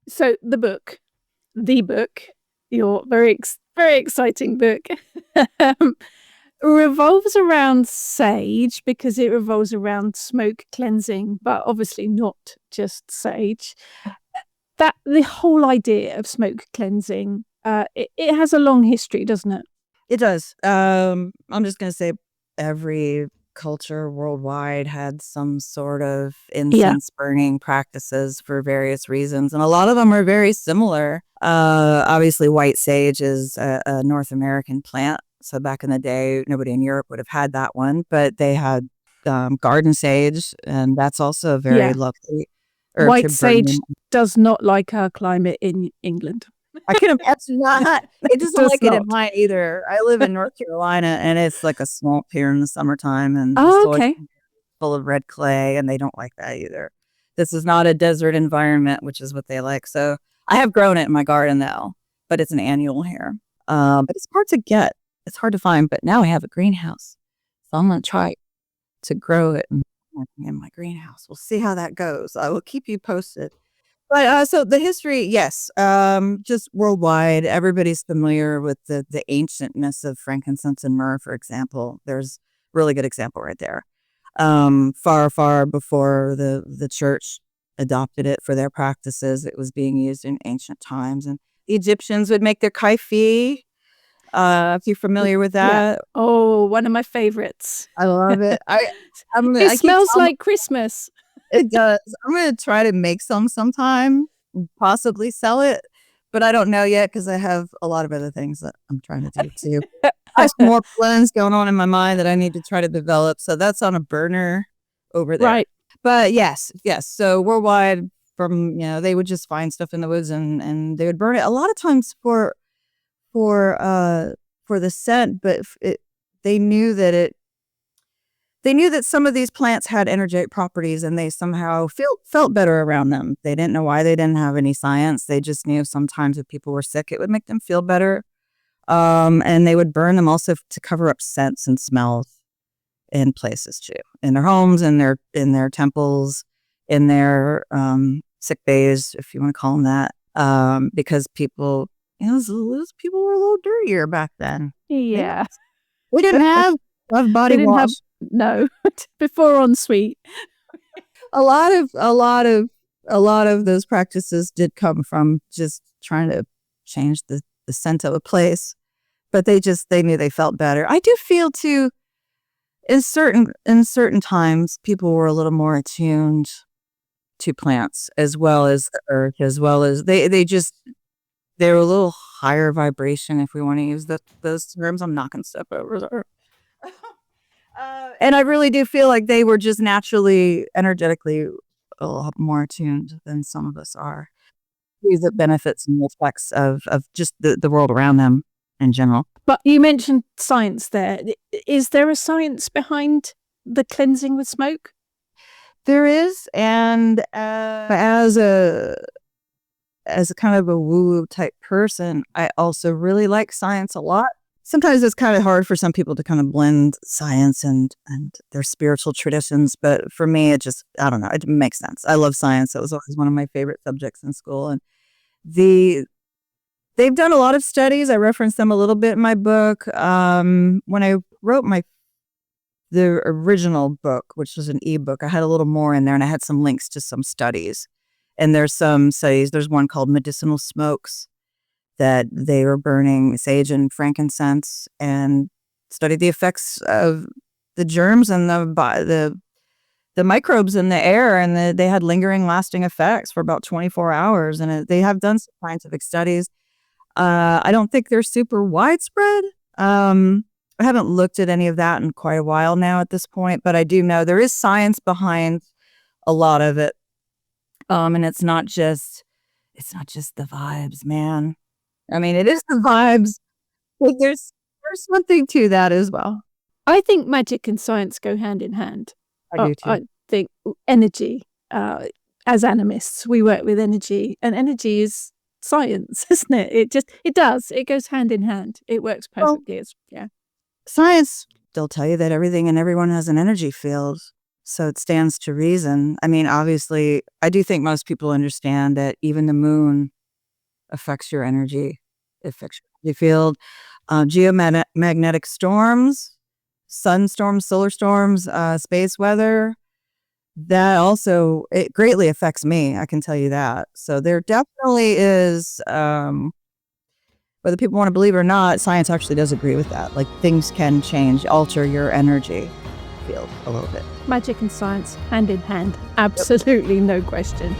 So the book, your very exciting book, um, revolves around sage because it revolves around smoke cleansing, but obviously not just sage. That the whole idea of smoke cleansing, it has a long history, doesn't it? It does. I'm just going to say every culture worldwide had some sort of incense burning practices for various reasons, and a lot of them are very similar. Obviously, white sage is a North American plant. So back in the day, nobody in Europe would have had that one, but they had garden sage, and that's also very lovely herb White to sage burn. does not like our climate in England. I can imagine not. It doesn't Does like it in not. mine either. I live in North Carolina, and it's like a swamp here in the summertime, and the Oh, soil okay. is full of red clay, and they don't like that either. This is not a desert environment, which is what they like. So I have grown it in my garden though, but it's an annual here. But it's hard to get. It's hard to find. But now I have a greenhouse, so I'm gonna try to grow it in my greenhouse. We'll see how that goes. I will keep you posted. But so the history, yes, just worldwide, everybody's familiar with the ancientness of frankincense and myrrh, for example. There's a really good example right there. Far before the church adopted it for their practices, it was being used in ancient times. And the Egyptians would make their Kyphi. If you're familiar with that. Yeah. Oh, one of my favorites. I love it. It smells like Christmas. It does. I'm going to try to make some sometime, possibly sell it, but I don't know yet because I have a lot of other things that I'm trying to do too. I have some more plans going on in my mind that I need to try to develop. So that's on a burner over there. Right. But yes. So worldwide, they would just find stuff in the woods and they would burn it a lot of times for the scent, but they knew that some of these plants had energetic properties and they somehow felt better around them. They didn't know why. They didn't have any science. They just knew sometimes if people were sick, it would make them feel better. And they would burn them also to cover up scents and smells in places too, in their homes, in their temples, in their sick bays, if you want to call them that, because people, those people were a little dirtier back then. Yeah. We didn't have body wash. No, before ensuite. A lot of those practices did come from just trying to change the scent of a place, but they knew they felt better. I do feel too, in certain times, people were a little more attuned to plants as well as the earth, as well as they were a little higher vibration, if we want to use those terms. I'm not going to step over there. And I really do feel like they were just naturally, energetically a lot more attuned than some of us are. See the benefits and effects of just the world around them in general. But you mentioned science there. Is there a science behind the cleansing with smoke? There is, and as a kind of a woo-woo type person, I also really like science a lot. Sometimes it's kind of hard for some people to kind of blend science and their spiritual traditions. But for me, it just, I don't know, it makes sense. I love science. It was always one of my favorite subjects in school. And they've done a lot of studies. I referenced them a little bit in my book. When I wrote the original book, which was an ebook, I had a little more in there and I had some links to some studies. And there's some studies. There's one called Medicinal Smokes, that they were burning sage and frankincense and studied the effects of the germs and the microbes in the air, and they had lingering, lasting effects for about 24 hours. And they have done some scientific studies. I don't think they're super widespread. I haven't looked at any of that in quite a while now at this point, but I do know there is science behind a lot of it. And it's not just the vibes, man. I mean, it is the vibes, but there's something to that as well. I think magic and science go hand in hand. I do too. I think energy, as animists, we work with energy, and energy is science, isn't it? It goes hand in hand. It works perfectly. Science, they'll tell you that everything and everyone has an energy field. So it stands to reason. I mean, obviously, I do think most people understand that even the moon affects your energy. It affects your energy field. Geomagnetic storms, sun storms, solar storms, space weather, that also, it greatly affects me. I can tell you that. So there definitely is, whether people want to believe it or not, science actually does agree with that. Like, things can change, alter your energy field a little bit. Magic and science, hand in hand. Absolutely, no question.